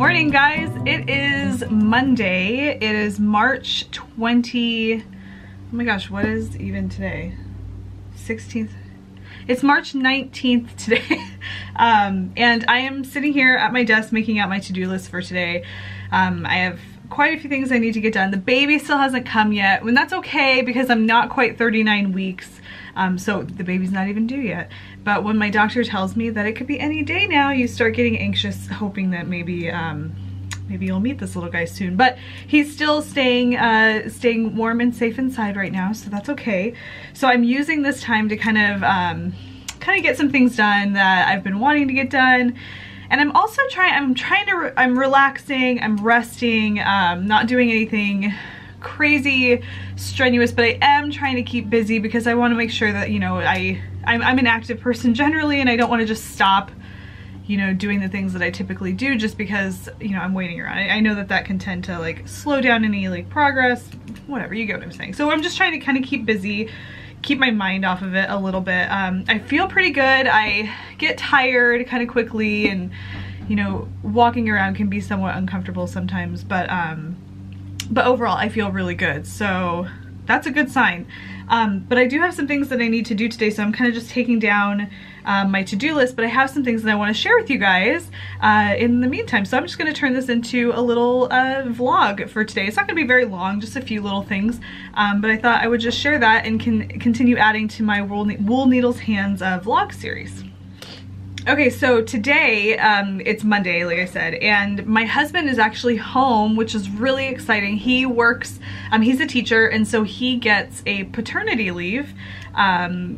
morning, guys. It is Monday. It is March 20. Oh my gosh, what is even today? 16th. It's March 19th today. And I am sitting here at my desk making out my to-do list for today. I have quite a few things I need to get done. The baby still hasn't come yet, and that's okay because I'm not quite 39 weeks. So the baby's not even due yet. But when my doctor tells me that it could be any day now, you start getting anxious, hoping that maybe maybe you'll meet this little guy soon. But he's still staying warm and safe inside right now, so that's okay. So I'm using this time to kind of get some things done that I've been wanting to get done. And I'm also I'm relaxing, I'm resting, not doing anything crazy strenuous, but I am trying to keep busy because I want to make sure that, you know, I'm an active person generally, and I don't want to just stop, you know, doing the things that I typically do just because, you know, I'm waiting around. I know that that can tend to like slow down any like progress, whatever, you get what I'm saying. So I'm just trying to kind of keep busy, keep my mind off of it a little bit. I feel pretty good. I get tired kind of quickly, and, you know, walking around can be somewhat uncomfortable sometimes, but overall I feel really good, so that's a good sign. But I do have some things that I need to do today, so I'm kind of just taking down my to-do list, but I have some things that I want to share with you guys in the meantime. So I'm just going to turn this into a little vlog for today. It's not going to be very long, just a few little things, but I thought I would just share that and can continue adding to my Wool Needles Hands vlog series. Okay, so today, it's Monday, like I said, and my husband is actually home, which is really exciting. He works, he's a teacher, and so he gets a paternity leave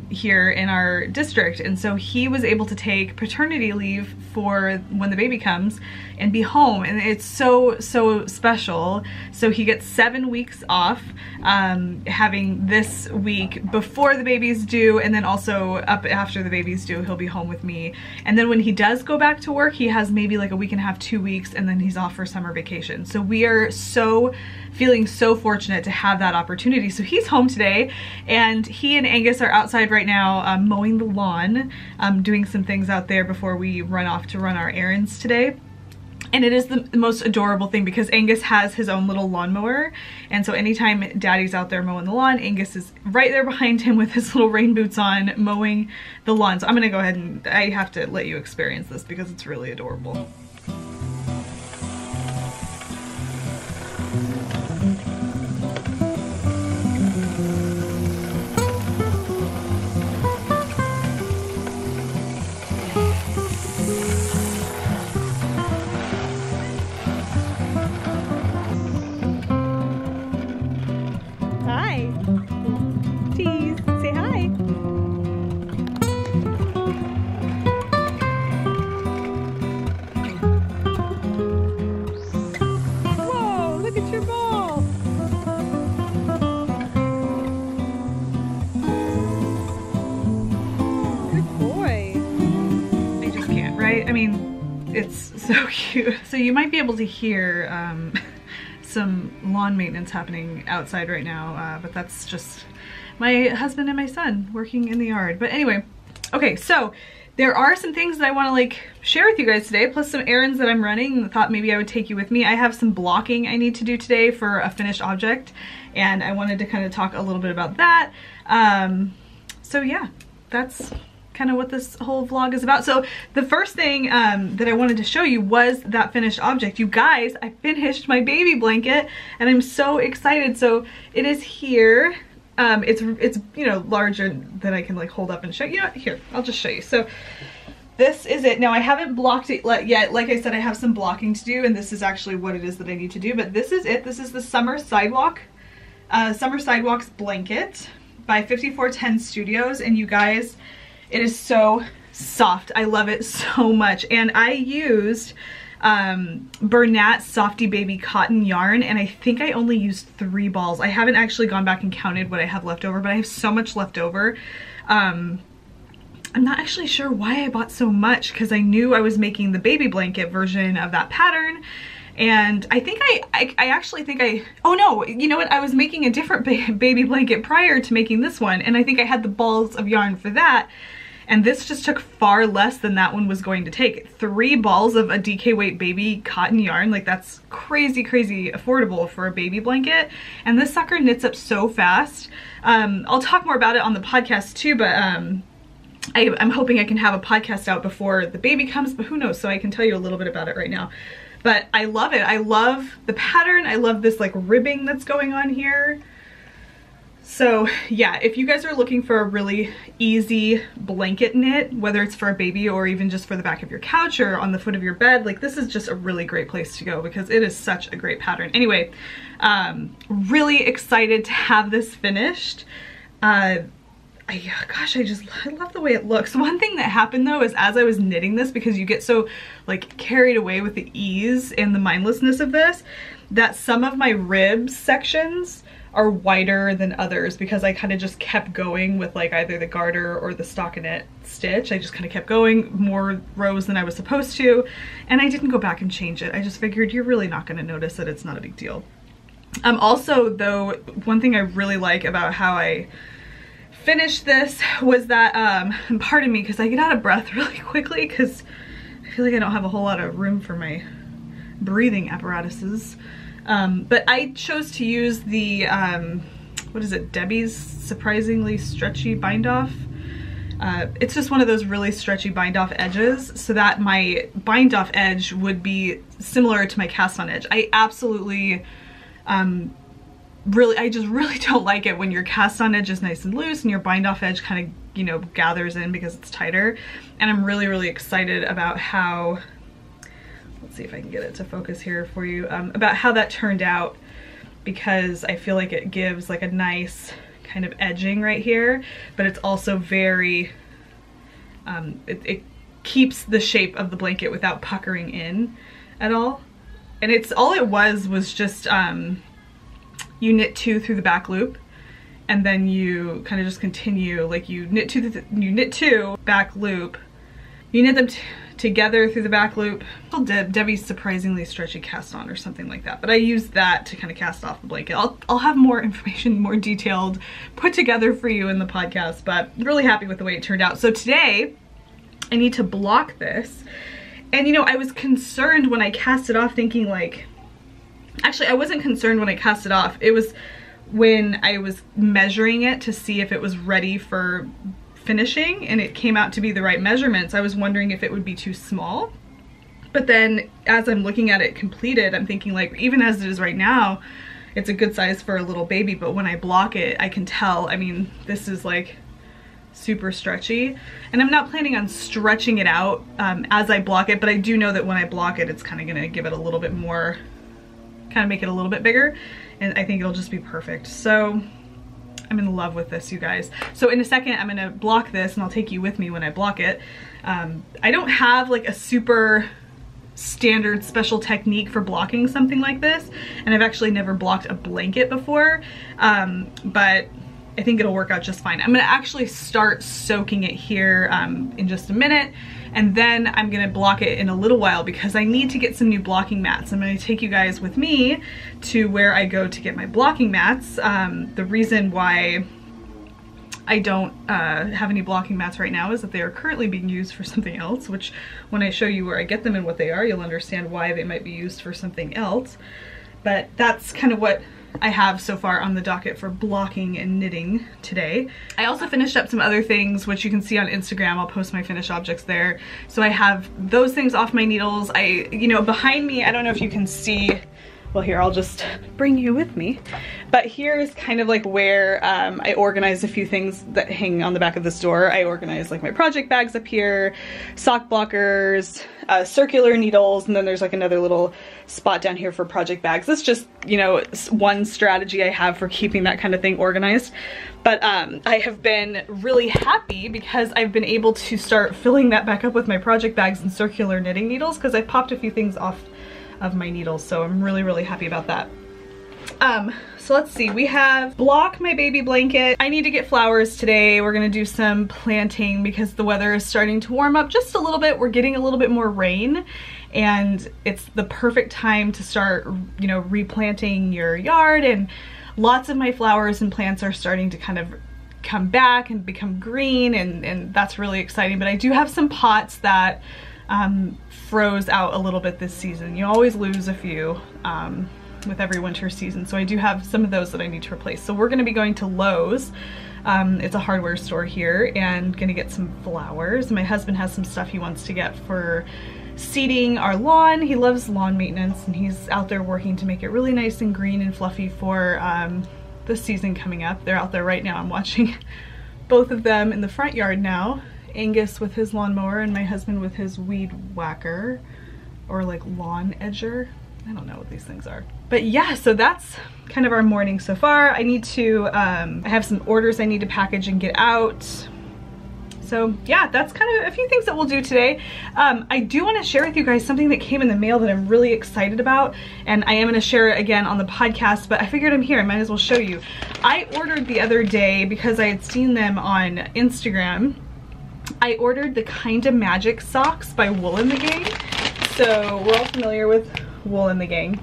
here in our district, and so he was able to take paternity leave for when the baby comes and be home, and it's so special. So he gets 7 weeks off, having this week before the baby's due, and then also up after the baby's due, he'll be home with me. And then when he does go back to work, he has maybe like a week and a half, 2 weeks, and then he's off for summer vacation. So we are feeling so fortunate to have that opportunity. So he's home today, and he and Angus are outside right now mowing the lawn, doing some things out there before we run off to run our errands today. And it is the most adorable thing because Angus has his own little lawnmower, and so anytime Daddy's out there mowing the lawn, Angus is right there behind him with his little rain boots on, mowing the lawn. So I'm gonna go ahead and I have to let you experience this because it's really adorable. I mean, it's so cute. So you might be able to hear some lawn maintenance happening outside right now, but that's just my husband and my son working in the yard. But anyway, okay, so there are some things that I want to like share with you guys today, plus some errands that I'm running, and thought maybe I would take you with me. I have some blocking I need to do today for a finished object, and I wanted to kind of talk a little bit about that. So yeah, that's kind of what this whole vlog is about. So the first thing that I wanted to show you was that finished object. You guys, I finished my baby blanket, and I'm so excited. So it is here. It's you know, larger than I can like hold up and show you. Here, I'll just show you. So this is it. Now I haven't blocked it yet. Like I said, I have some blocking to do, and this is actually what it is that I need to do. But this is it. This is the Summer Sidewalks blanket by 5410 Studios, and you guys, it is so soft. I love it so much. And I used Bernat Softy Baby cotton yarn, and I think I only used 3 balls. I haven't actually gone back and counted what I have left over, but I have so much left over. I'm not actually sure why I bought so much, because I knew I was making the baby blanket version of that pattern. And I think I actually think oh no, you know what? I was making a different baby blanket prior to making this one, and I think I had the balls of yarn for that. and this just took far less than that one was going to take. 3 balls of a DK weight baby cotton yarn, like that's crazy, crazy affordable for a baby blanket. And this sucker knits up so fast. I'll talk more about it on the podcast too, but I'm hoping I can have a podcast out before the baby comes, but who knows, so I can tell you a little bit about it right now. But I love it. I love the pattern. I love this like ribbing that's going on here. So yeah, if you guys are looking for a really easy blanket knit, whether it's for a baby or even just for the back of your couch or on the foot of your bed, like this is just a really great place to go because it is such a great pattern. Anyway, really excited to have this finished. Gosh, I love the way it looks. One thing that happened though is as I was knitting this, because you get so like carried away with the ease and the mindlessness of this, that some of my ribs sections are wider than others because I kind of just kept going with like either the garter or the stockinette stitch. I just kind of kept going more rows than I was supposed to, and I didn't go back and change it. I just figured you're really not going to notice it. It's not a big deal. Also though, one thing I really like about how I finished this was that, pardon me because I get out of breath really quickly because I feel like I don't have a whole lot of room for my breathing apparatuses. But I chose to use the, what is it, Debbie's Surprisingly Stretchy Bind Off. It's just one of those really stretchy bind off edges so that my bind off edge would be similar to my cast on edge. I absolutely, I just really don't like it when your cast on edge is nice and loose and your bind off edge kind of, you know, gathers in because it's tighter. And I'm really, really excited about how, let's see if I can get it to focus here for you, about how that turned out, because I feel like it gives like a nice kind of edging right here, but it's also very, it keeps the shape of the blanket without puckering in at all. And it's all it was just, you knit 2 through the back loop, and then you kind of just continue, like you knit 2 back loop, you knit them together through the back loop. Debbie's Surprisingly Stretchy Cast On or something like that, but I used that to kind of cast off the blanket. I'll have more information, more detailed, put together for you in the podcast, but really happy with the way it turned out. So today I need to block this, and you know, I was concerned when I cast it off thinking like, actually I wasn't concerned when I cast it off, it was when I was measuring it to see if it was ready for finishing and it came out to be the right measurements. I was wondering if it would be too small, but then as I'm looking at it completed, I'm thinking like, even as it is right now, it's a good size for a little baby, but when I block it, I can tell, I mean, this is like super stretchy, and I'm not planning on stretching it out as I block it, but I do know that when I block it, it's kind of gonna give it a little bit more, kind of make it a little bit bigger, and I think it'll just be perfect. So I'm in love with this, you guys. So in a second, I'm gonna block this and I'll take you with me when I block it. I don't have like a super standard special technique for blocking something like this, and I've actually never blocked a blanket before, but I think it'll work out just fine. I'm gonna actually start soaking it here in just a minute, and then I'm gonna block it in a little while because I need to get some new blocking mats. I'm gonna take you guys with me to where I go to get my blocking mats. The reason why I don't have any blocking mats right now is that they are currently being used for something else, which when I show you where I get them and what they are, you'll understand why they might be used for something else. But that's kind of what I have so far on the docket for blocking and knitting today. I also finished up some other things, which you can see on Instagram. I'll post my finished objects there. So I have those things off my needles. You know, behind me, I don't know if you can see, well here, I'll just bring you with me. But here is kind of like where I organize a few things that hang on the back of this door. I organize like my project bags up here, sock blockers, circular needles, and then there's like another little spot down here for project bags. That's just, you know, one strategy I have for keeping that kind of thing organized. But I have been really happy because I've been able to start filling that back up with my project bags and circular knitting needles because I popped a few things off of my needles, so I'm really, really happy about that. So let's see, we have block my baby blanket. I need to get flowers today. We're gonna do some planting because the weather is starting to warm up just a little bit. We're getting a little bit more rain, and it's the perfect time to start, you know, replanting your yard, and lots of my flowers and plants are starting to kind of come back and become green, and that's really exciting. But I do have some pots that froze out a little bit this season. You always lose a few with every winter season, so I do have some of those that I need to replace. So we're going to be going to Lowe's. It's a hardware store here, and gonna get some flowers. My husband has some stuff he wants to get for seeding our lawn. He loves lawn maintenance, and he's out there working to make it really nice and green and fluffy for the season coming up. They're out there right now. I'm watching both of them in the front yard now. Angus with his lawnmower and my husband with his weed whacker, or like lawn edger. I don't know what these things are. But yeah, so that's kind of our morning so far. I need to, I have some orders I need to package and get out. So yeah, that's kind of a few things that we'll do today. I do want to share with you guys something that came in the mail that I'm really excited about, and I am going to share it again on the podcast, but I figured I'm here, I might as well show you. I ordered the other day because I had seen them on Instagram. I ordered the Kinda Magic socks by Wool and the Gang. So we're all familiar with Wool and the Gang.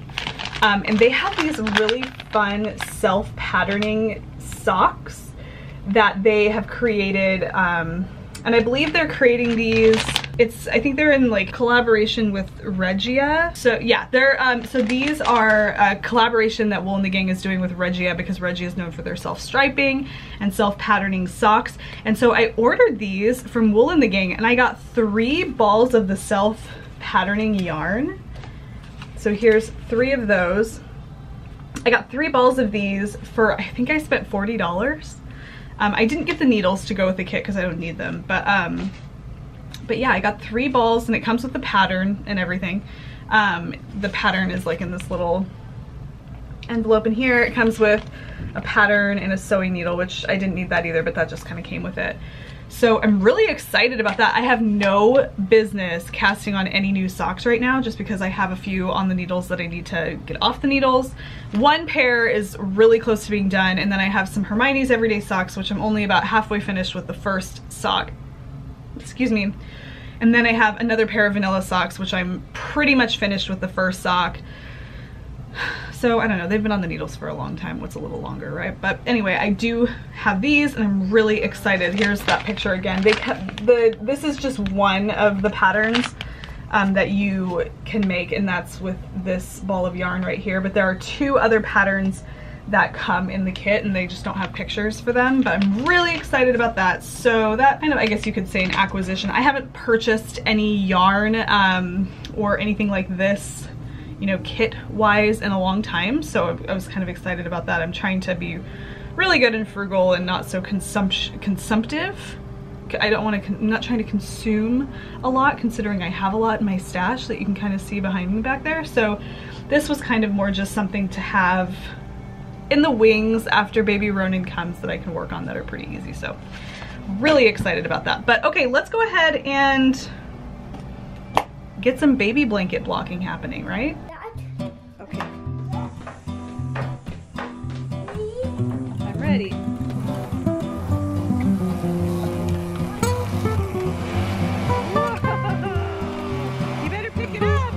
And they have these really fun self-patterning socks that they have created. And I believe they're creating these, I think they're in like collaboration with Regia. So yeah, so these are a collaboration that Wool and the Gang is doing with Regia, because Regia is known for their self-striping and self-patterning socks. And so I ordered these from Wool and the Gang, and I got 3 balls of the self-patterning yarn. So here's 3 of those. I got 3 balls of these for, I think I spent $40. I didn't get the needles to go with the kit because I don't need them, but yeah, I got 3 balls, and it comes with the pattern and everything. The pattern is like in this little envelope, and here it comes with a pattern and a sewing needle, which I didn't need that either, but that just kind of came with it. So I'm really excited about that. I have no business casting on any new socks right now, just because I have a few on the needles that I need to get off the needles. 1 pair is really close to being done, and then I have some Hermione's Everyday socks, which I'm only about halfway finished with the first sock. Excuse me. And then I have another pair of vanilla socks, which I'm pretty much finished with the first sock. So I don't know, they've been on the needles for a long time. What's a little longer, right? But anyway, I do have these, and I'm really excited. Here's that picture again. They kept this is just one of the patterns that you can make, and that's with this ball of yarn right here. But there are 2 other patterns that come in the kit, and they just don't have pictures for them, but I'm really excited about that. So that kind of, I guess you could say, an acquisition. I haven't purchased any yarn or anything like this, you know, kit wise in a long time, so I was kind of excited about that. I'm trying to be really good and frugal and not so consumptive. I'm not trying to consume a lot, considering I have a lot in my stash that you can kind of see behind me back there. So this was kind of more just something to have in the wings after baby Ronan comes that I can work on, that are pretty easy. So really excited about that. But okay, let's go ahead and get some baby blanket blocking happening, right? Okay. I'm ready. Whoa! You better pick it up.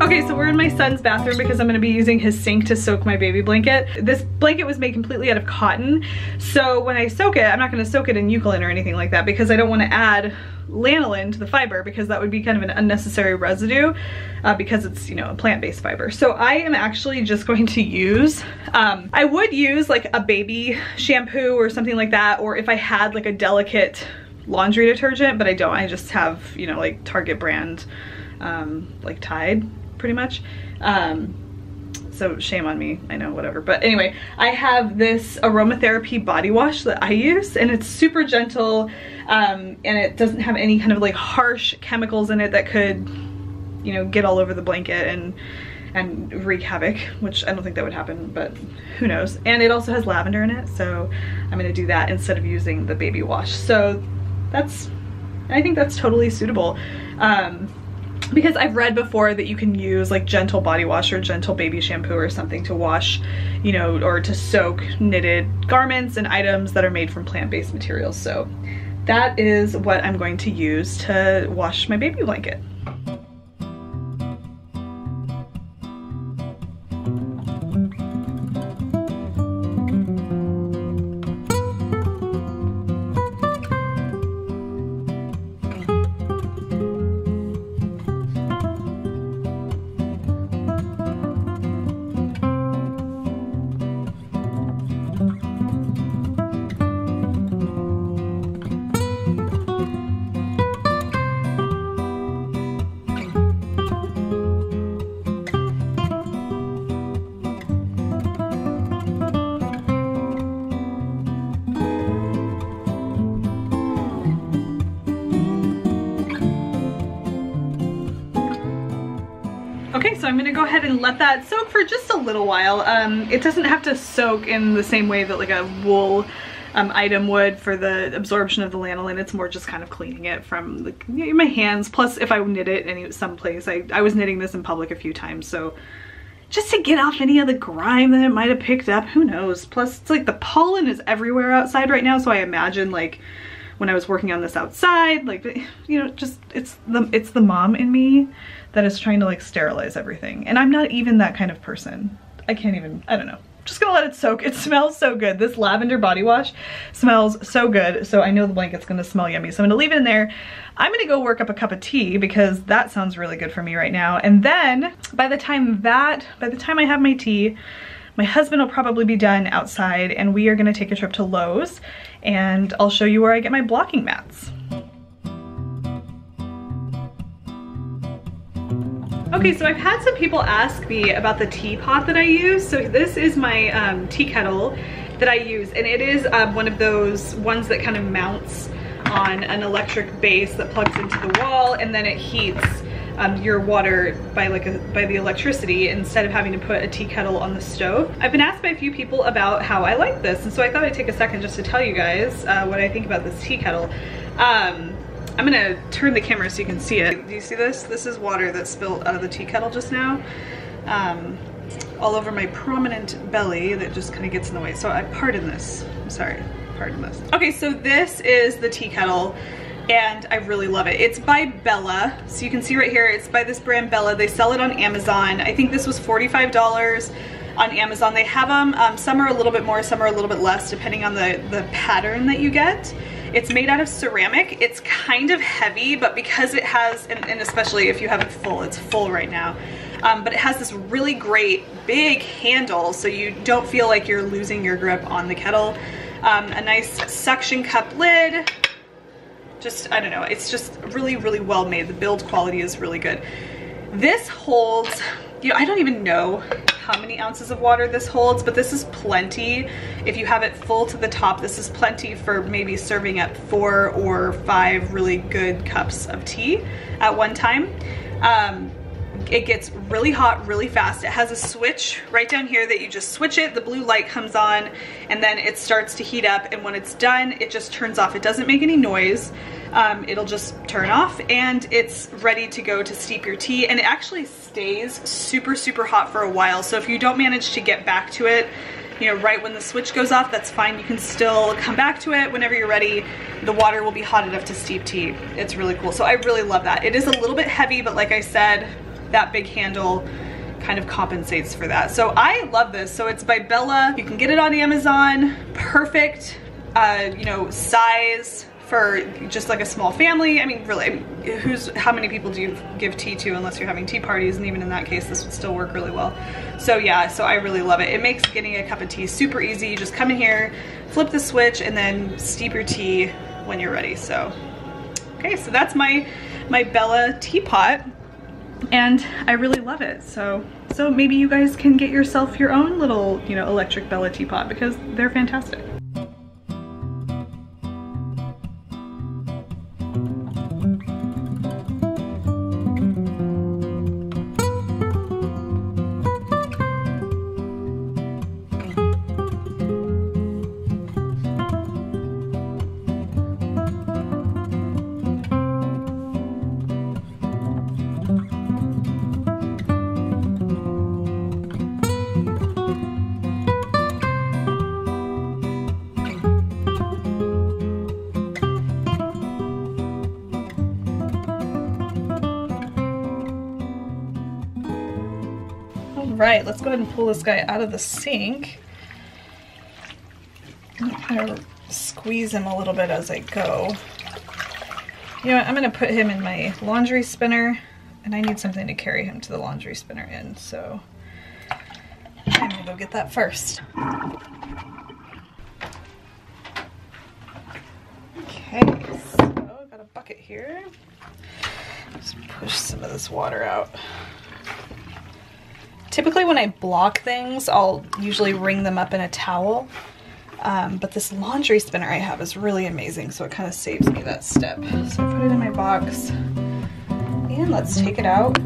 Okay, so we're in my son's bathroom because I'm gonna be using his sink to soak my baby blanket. This blanket was made completely out of cotton, so when I soak it, I'm not gonna soak it in Eucalypt or anything like that, because I don't wanna add lanolin to the fiber, because that would be kind of an unnecessary residue, because it's, you know, a plant-based fiber. So I am actually just going to use, I would use like a baby shampoo or something like that, or if I had like a delicate laundry detergent, but I don't. I just have, you know, like Target brand, like Tide, pretty much. so shame on me, I know, whatever. But anyway, I have this aromatherapy body wash that I use, and it's super gentle, and it doesn't have any kind of like harsh chemicals in it that could, you know, get all over the blanket and wreak havoc, which I don't think that would happen, but who knows. And it also has lavender in it, so I'm gonna do that instead of using the baby wash. So I think that's totally suitable. Because I've read before that you can use like gentle body wash or gentle baby shampoo or something to wash, you know, or to soak knitted garments and items that are made from plant-based materials. So that is what I'm going to use to wash my baby blanket. Okay, so I'm gonna go ahead and let that soak for just a little while. It doesn't have to soak in the same way that like a wool item would for the absorption of the lanolin. It's more just kind of cleaning it from like, my hands. Plus, if I knit it someplace, I was knitting this in public a few times, so just to get off any of the grime that it might have picked up, who knows. Plus, it's like the pollen is everywhere outside right now, so I imagine like when I was working on this outside, like, you know, just it's the mom in me that is trying to like sterilize everything. And I'm not even that kind of person. I don't know. Just gonna let it soak. It smells so good. This lavender body wash smells so good. So I know the blanket's gonna smell yummy. So I'm gonna leave it in there. I'm gonna go work up a cup of tea because that sounds really good for me right now. And then by the time I have my tea, my husband will probably be done outside and we are gonna take a trip to Lowe's and I'll show you where I get my blocking mats. Okay, so I've had some people ask me about the teapot that I use. So this is my tea kettle that I use, and it is one of those ones that kind of mounts on an electric base that plugs into the wall, and then it heats your water by the electricity instead of having to put a tea kettle on the stove. I've been asked by a few people about how I like this, and so I thought I'd take a second just to tell you guys what I think about this tea kettle. I'm gonna turn the camera so you can see it. Do you see this? This is water that spilled out of the tea kettle just now. All over my prominent belly that just kind of gets in the way. So I pardon this. I'm sorry, pardon this. Okay, so this is the tea kettle and I really love it. It's by Bella. So you can see right here, it's by this brand Bella. They sell it on Amazon. I think this was $45 on Amazon. They have them, some are a little bit more, some are a little bit less, depending on the pattern that you get. It's made out of ceramic. It's kind of heavy, but because it has, and especially if you have it full, it's full right now, but it has this really great big handle so you don't feel like you're losing your grip on the kettle. A nice suction cup lid. Just, I don't know, it's just really, really well made. The build quality is really good. This holds, you know, I don't even know how many ounces of water this holds, but this is plenty. If you have it full to the top, this is plenty for maybe serving up 4 or 5 really good cups of tea at one time. It gets really hot really fast. It has a switch right down here that you just switch it, the blue light comes on, and then it starts to heat up, and when it's done, it just turns off. It doesn't make any noise. It'll just turn off, and it's ready to go to steep your tea, and it actually stays super, super hot for a while. So if you don't manage to get back to it, you know, right when the switch goes off, that's fine. You can still come back to it whenever you're ready. The water will be hot enough to steep tea. It's really cool. So I really love that. It is a little bit heavy, but like I said, that big handle kind of compensates for that. So I love this. So it's by Bella. You can get it on Amazon. Perfect, you know, size for just like a small family. I mean, really, how many people do you give tea to unless you're having tea parties? And even in that case, this would still work really well. So yeah, so I really love it. It makes getting a cup of tea super easy. You just come in here, flip the switch, and then steep your tea when you're ready. So, okay, so that's my Bella teapot. and I really love it. So maybe you guys can get yourself your own little, you know, electric Bella teapot because they're fantastic. Right, let's go ahead and pull this guy out of the sink. I'm gonna kind of squeeze him a little bit as I go. You know what, I'm gonna put him in my laundry spinner, and I need something to carry him to the laundry spinner in, so I'm gonna go get that first. Okay, so I've got a bucket here. Just push some of this water out. Typically when I block things, I'll usually wring them up in a towel, but this laundry spinner I have is really amazing, so it kind of saves me that step. So I put it in my box, and let's take it out.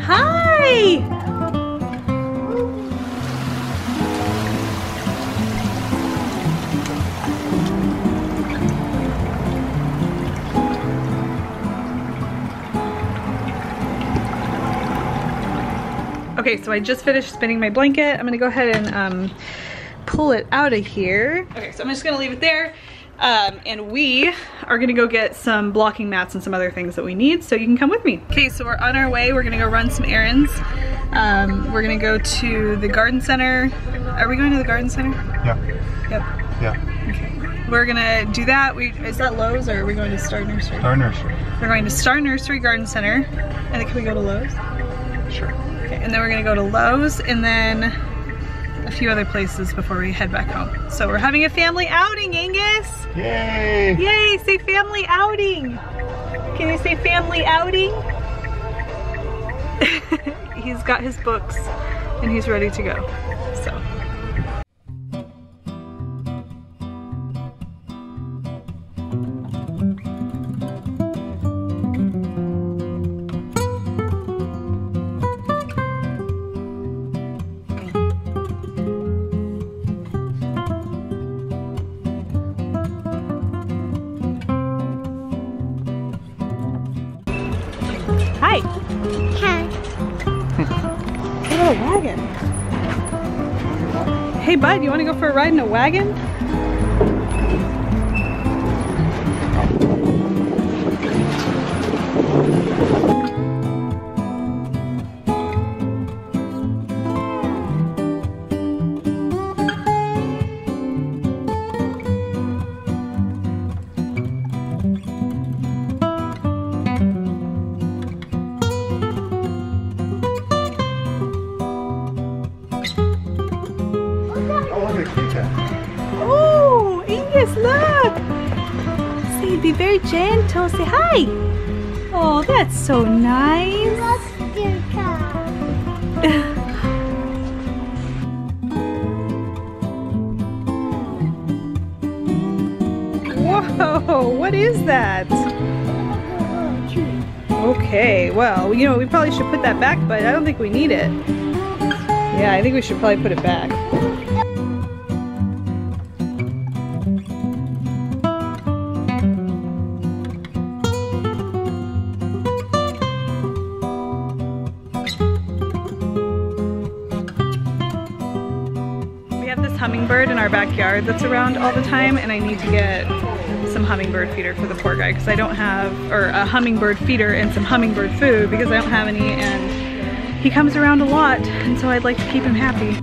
Hi! Okay, so I just finished spinning my blanket. I'm gonna go ahead and pull it out of here. Okay, so I'm just gonna leave it there. And we are gonna go get some blocking mats and some other things that we need, so you can come with me. Okay, so we're on our way. We're gonna go run some errands. We're gonna go to the garden center. Are we going to the garden center? Yeah. Yep. Yeah. Okay. We're gonna do that. Is that Lowe's, or are we going to Star Nursery? Star Nursery. We're going to Star Nursery Garden Center. And then can we go to Lowe's? Sure. Okay, and then we're gonna go to Lowe's and then a few other places before we head back home. So we're having a family outing, Angus! Yay! Yay, say family outing! Can you say family outing? He's got his books and he's ready to go, so. Hi. Hi. What about a wagon? Hey bud, you want to go for a ride in a wagon? Oh, Angus, look! Say, be very gentle. Say hi. Oh, that's so nice. Look, your car. Whoa, what is that? Okay, well, you know, we probably should put that back, but I don't think we need it. Yeah, I think we should probably put it back. Hummingbird in our backyard that's around all the time, and I need to get some hummingbird feeder for the poor guy because I don't have, or a hummingbird feeder and some hummingbird food because I don't have any, and he comes around a lot, and so I'd like to keep him happy.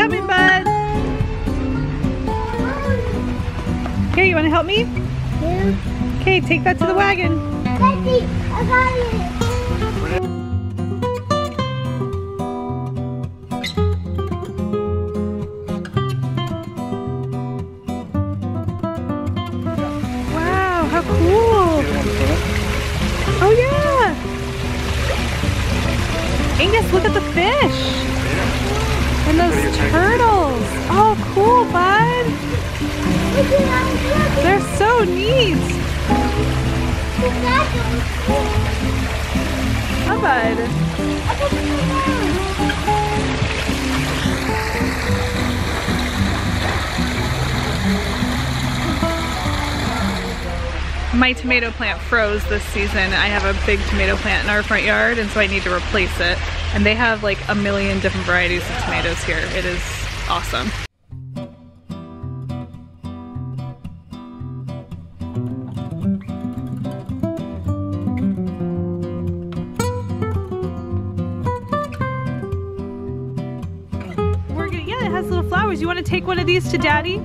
coming, bud. Here, you want to help me? Yeah. Okay, take that to the wagon. Daddy, I got it. Wow, how cool. Oh yeah. Angus, look at the fish. And those turtles. Oh, cool, bud. They're so neat. Hi, bud. My tomato plant froze this season. I have a big tomato plant in our front yard, and so I need to replace it. And they have like a million different varieties of tomatoes here. It is awesome. Yeah, it has little flowers. You want to take one of these to Daddy?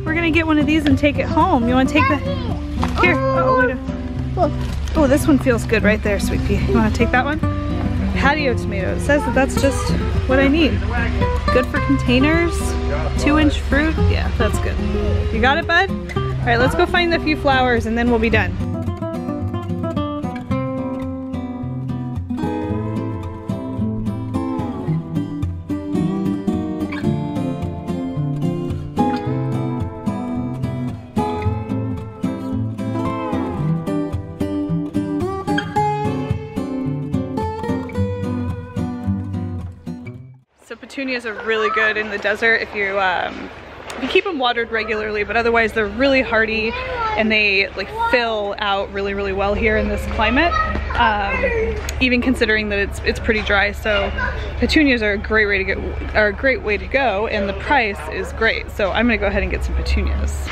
We're gonna get one of these and take it home. You want to take the... Here. Oh, wait. Oh, this one feels good right there, sweet pea. You want to take that one? Patio tomato. It says that that's just what I need. Good for containers. 2-inch fruit. Yeah, that's good. You got it, bud? All right, let's go find the few flowers and then we'll be done. So petunias are really good in the desert if you keep them watered regularly, but otherwise they're really hardy and they like fill out really well here in this climate, even considering that it's pretty dry. So petunias are a great way to go, and the price is great. So I'm gonna go ahead and get some petunias.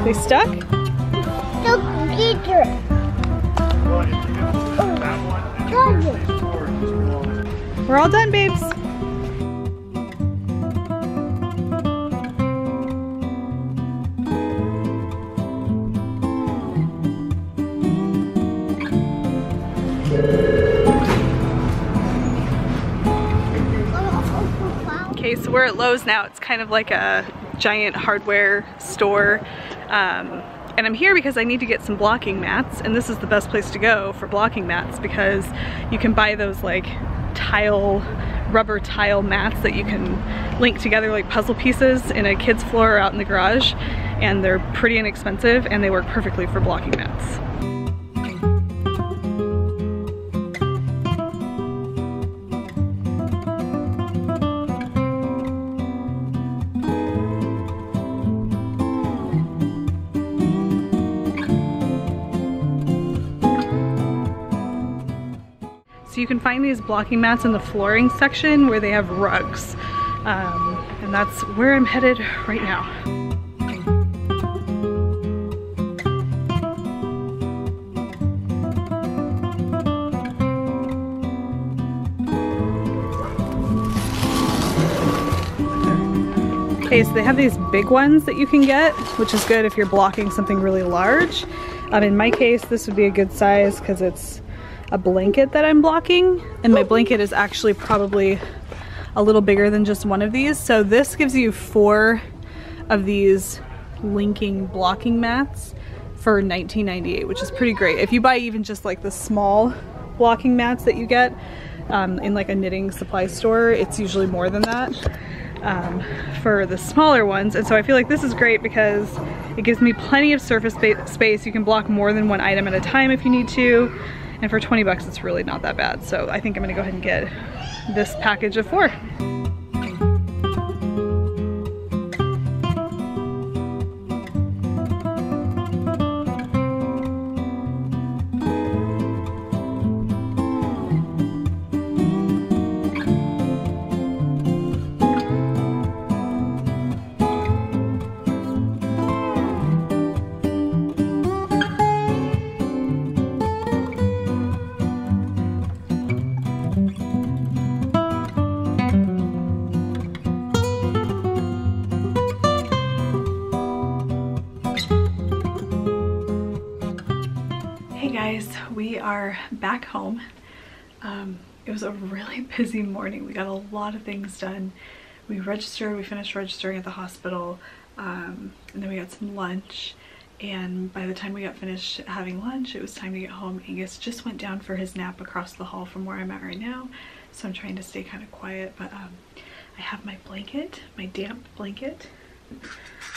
They stuck? We're all done, babes. Okay, so we're at Lowe's now. It's kind of like a giant hardware store. And I'm here because I need to get some blocking mats, and this is the best place to go for blocking mats because you can buy those like rubber tile mats that you can link together like puzzle pieces in a kid's floor or out in the garage, and they're pretty inexpensive and they work perfectly for blocking mats. So you can find these blocking mats in the flooring section where they have rugs. And that's where I'm headed right now. Okay, so they have these big ones that you can get, which is good if you're blocking something really large. In my case, this would be a good size because it's a blanket that I'm blocking, and my blanket is actually probably a little bigger than just one of these. So this gives you 4 of these linking blocking mats for $19.98, which is pretty great. If you buy even just like the small blocking mats that you get in like a knitting supply store, it's usually more than that for the smaller ones. And so I feel like this is great because it gives me plenty of surface space. You can block more than one item at a time if you need to. And for 20 bucks, it's really not that bad. So I think I'm gonna go ahead and get this package of 4. We are back home. It was a really busy morning. We got a lot of things done. We finished registering at the hospital, and then we got some lunch, and by the time we got finished having lunch, it was time to get home. Angus just went down for his nap across the hall from where I'm at right now, so I'm trying to stay kind of quiet, but I have my blanket, my damp blanket.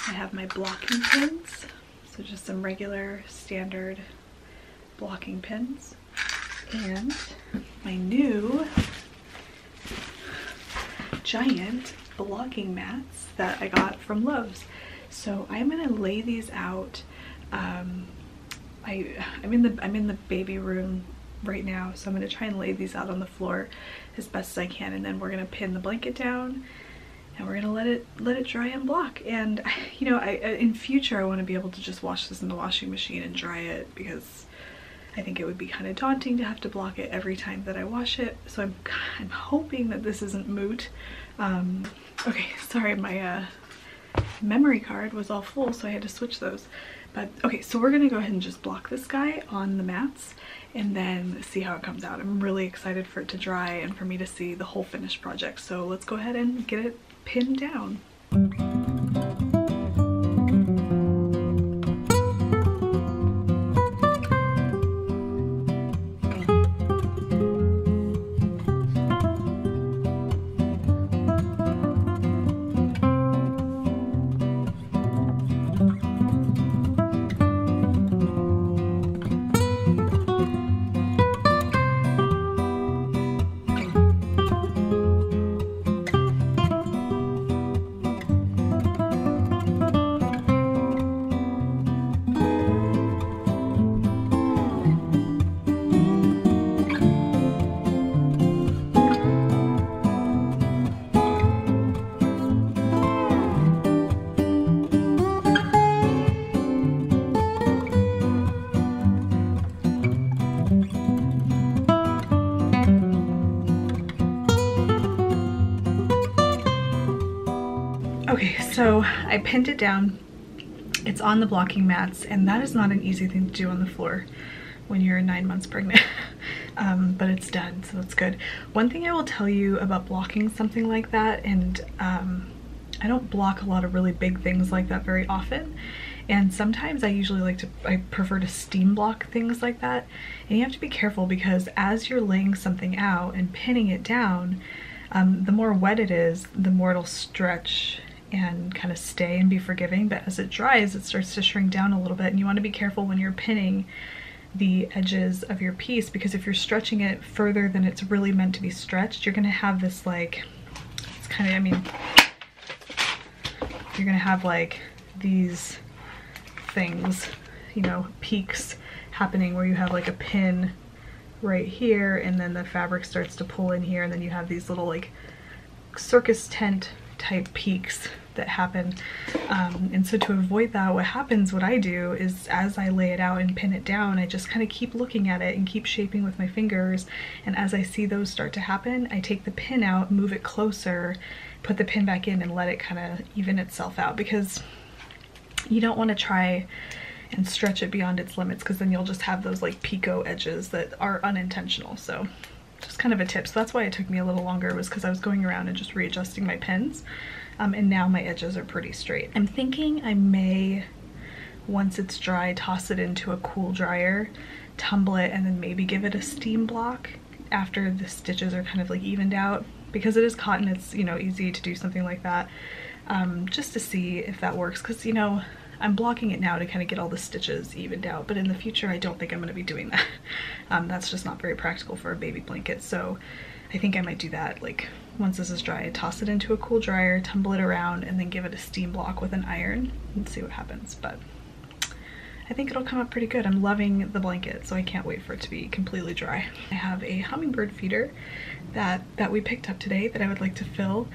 I have my blocking pins, so just some regular standard blocking pins, and my new giant blocking mats that I got from Lowe's. So I'm gonna lay these out. I'm in the baby room right now, so I'm gonna try and lay these out on the floor as best as I can, and then we're gonna pin the blanket down and we're gonna let it dry and block. And you know, in future I want to be able to just wash this in the washing machine and dry it, because I think it would be kind of daunting to have to block it every time that I wash it. So I'm hoping that this isn't moot. Okay, sorry, my memory card was all full, so I had to switch those. But okay, so we're gonna go ahead and just block this guy on the mats and then see how it comes out. I'm really excited for it to dry and for me to see the whole finished project. So let's go ahead and get it pinned down. Okay, so I pinned it down. It's on the blocking mats, and that is not an easy thing to do on the floor when you're 9 months pregnant. But it's done, so that's good. One thing I will tell you about blocking something like that, and I don't block a lot of really big things like that very often, and sometimes I prefer to steam block things like that. And you have to be careful, because as you're laying something out and pinning it down, the more wet it is, the more it'll stretch and kind of stay and be forgiving. But as it dries, it starts to shrink down a little bit, and you want to be careful when you're pinning the edges of your piece, because if you're stretching it further than it's really meant to be stretched, you're gonna have this, like, it's kind of, I mean, you're gonna have like these things, you know, peaks happening where you have like a pin right here, and then the fabric starts to pull in here, and then you have these little like circus tent type peaks that happen. And so to avoid that, what I do is, as I lay it out and pin it down, I just kind of keep looking at it and keep shaping with my fingers, and as I see those start to happen, I take the pin out, move it closer, put the pin back in, and let it kind of even itself out, because you don't want to try and stretch it beyond its limits, because then you'll just have those like picot edges that are unintentional. So just kind of a tip. So that's why it took me a little longer, was because I was going around and just readjusting my pins, and now my edges are pretty straight. I'm thinking I may, once it's dry, toss it into a cool dryer, tumble it, and then maybe give it a steam block after the stitches are kind of like evened out. Because it is cotton, it's, you know, easy to do something like that, just to see if that works. Because, you know, I'm blocking it now to kind of get all the stitches evened out, but in the future I don't think I'm going to be doing that. That's just not very practical for a baby blanket, so I think I might do that. Like once this is dry, toss it into a cool dryer, tumble it around, and then give it a steam block with an iron and see what happens. But I think it'll come up pretty good. I'm loving the blanket, so I can't wait for it to be completely dry. I have a hummingbird feeder that we picked up today that I would like to fill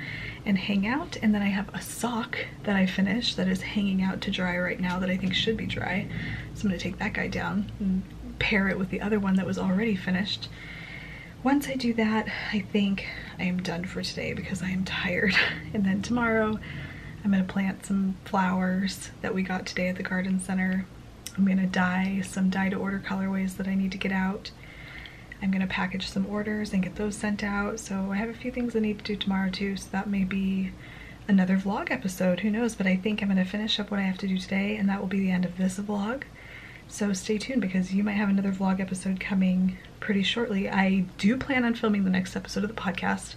and hang out, and then I have a sock that I finished that is hanging out to dry right now that I think should be dry. So I'm gonna take that guy down and pair it with the other one that was already finished. Once I do that, I think I am done for today because I am tired. And then tomorrow I'm gonna plant some flowers that we got today at the garden center. I'm gonna dye some dye-to-order colorways that I need to get out. I'm gonna package some orders and get those sent out. So I have a few things I need to do tomorrow too, so that may be another vlog episode, who knows, but I think I'm gonna finish up what I have to do today, and that will be the end of this vlog. So stay tuned because you might have another vlog episode coming pretty shortly. I do plan on filming the next episode of the podcast.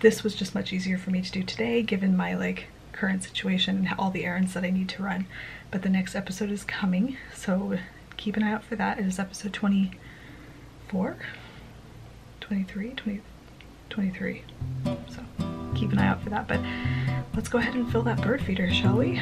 This was just much easier for me to do today given my current situation and all the errands that I need to run. But the next episode is coming, so keep an eye out for that. It is episode 24? 23? 23. So keep an eye out for that. But let's go ahead and fill that bird feeder, shall we?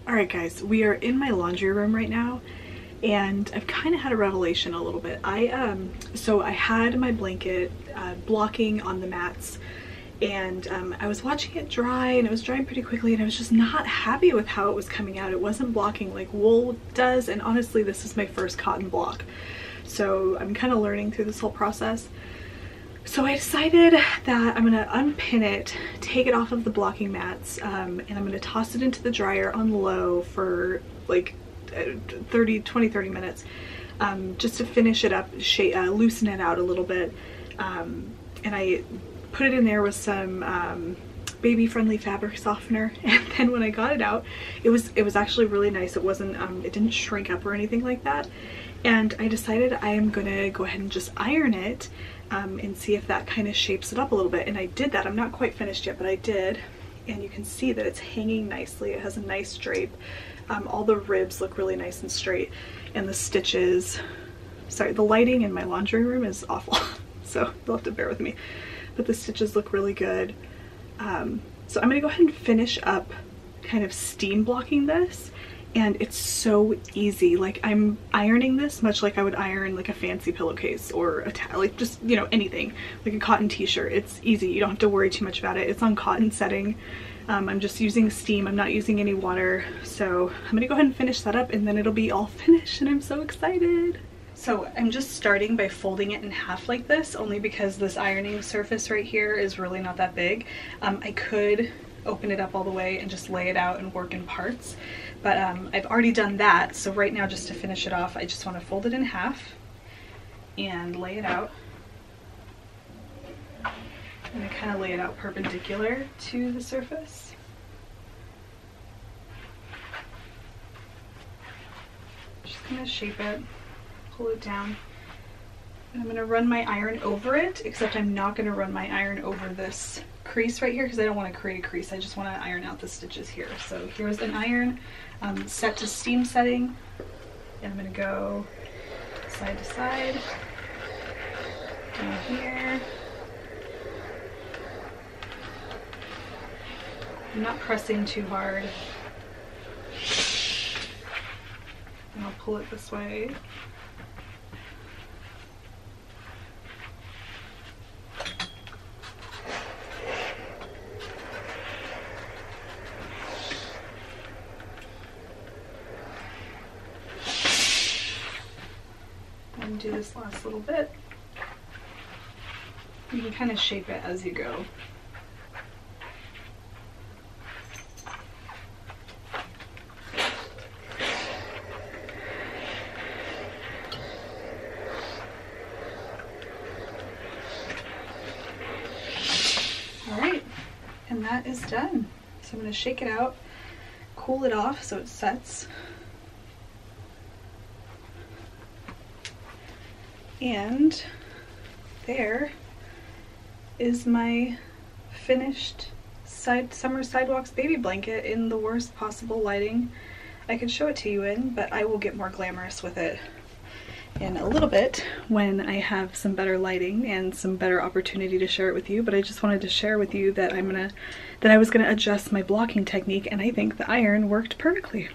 Alright guys, we are in my laundry room right now, and I've kind of had a revelation a little bit. So I had my blanket blocking on the mats, and I was watching it dry, and it was drying pretty quickly, and I was just not happy with how it was coming out. It wasn't blocking like wool does, and honestly this is my first cotton block, so I'm kind of learning through this whole process. So I decided that I'm gonna unpin it, take it off of the blocking mats, and I'm gonna toss it into the dryer on low for like 20-30 minutes, just to finish it up, loosen it out a little bit. And I put it in there with some baby friendly fabric softener, and then when I got it out, it was actually really nice. It wasn't it didn't shrink up or anything like that. And I decided I am gonna go ahead and just iron it and see if that kind of shapes it up a little bit. And I did that. I'm not quite finished yet, but I did, and you can see that it's hanging nicely. It has a nice drape. All the ribs look really nice and straight, and the stitches, sorry, the lighting in my laundry room is awful, so you'll have to bear with me, but the stitches look really good. So I'm gonna go ahead and finish up kind of steam blocking this, and it's so easy. Like, I'm ironing this much like I would iron like a fancy pillowcase or a like just, you know, anything, like a cotton t-shirt. It's easy, you don't have to worry too much about it. It's on cotton setting. I'm just using steam, I'm not using any water. So I'm gonna go ahead and finish that up, and then it'll be all finished, and I'm so excited. So I'm just starting by folding it in half like this, only because this ironing surface right here is really not that big. I could open it up all the way and just lay it out and work in parts, but I've already done that. So right now, just to finish it off, I just want to fold it in half and lay it out. And I kind of lay it out perpendicular to the surface. Just gonna shape it, pull it down, and I'm gonna run my iron over it, except I'm not gonna run my iron over this crease right here because I don't want to create a crease. I just want to iron out the stitches here. So here's an iron set to steam setting. And I'm gonna go side to side, down here. I'm not pressing too hard. And I'll pull it this way. And do this last little bit. You can kind of shape it as you go. Alright, and that is done. So I'm going to shake it out, cool it off so it sets. And there is my finished summer sidewalks baby blanket in the worst possible lighting I could show it to you in, but I will get more glamorous with it in a little bit when I have some better lighting and some better opportunity to share it with you. But I just wanted to share with you that I was gonna adjust my blocking technique, and I think the iron worked perfectly.